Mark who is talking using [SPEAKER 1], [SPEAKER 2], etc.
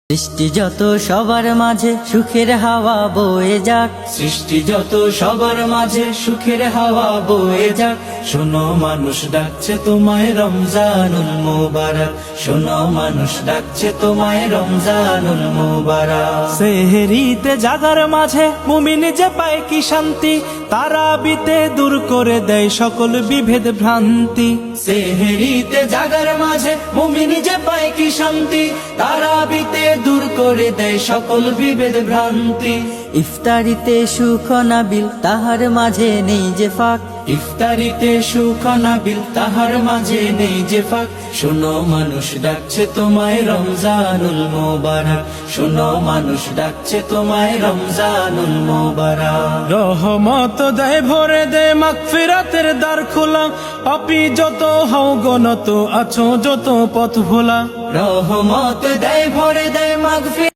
[SPEAKER 1] সৃষ্টি যত সবার মাঝে সুখের হাওয়া বয়ে যাক,
[SPEAKER 2] সৃষ্টি যত সবার মাঝে সুখের হাওয়া বয়ে যাক। শোনো মানুষ ডাকছে তোমায় রমজানুল মুবারক, শোনো মানুষ ডাকছে তোমায় রমজানুল মুবারক। সেহরিতে জাগার মাঝে মুমিন যে পায় কি শান্তি, তারাবিতে দূর করে দেয় সকল বিভেদ ভ্রান্তি। সেহরিতে জাগার মাঝে মুমিন যে পায় কি শান্তি, তারাবিতে দূর করে দেয় সকল বিভেদ ভ্রান্তি।
[SPEAKER 1] ইফতারিতে সুখ নাবিল তাহার মাঝে নেই যে ফাঁক,
[SPEAKER 2] ইফতারিতে সুখ নাবিল তাহার মাঝে নেই যে ফাঁক। শোনো মানুষ ডাকছে তোমায় রমজানুল মুবারক, শোনো মানুষ ডাকছে তোমায় রমজানুল মুবারক। রহমত দেয় ভরে দে মাগফিরাতের দ্বার খোলা, পাপী যত হও গনত আছো যত পথ ভোলা। রহমত দেয় ভরে দেয় মাগফিরাত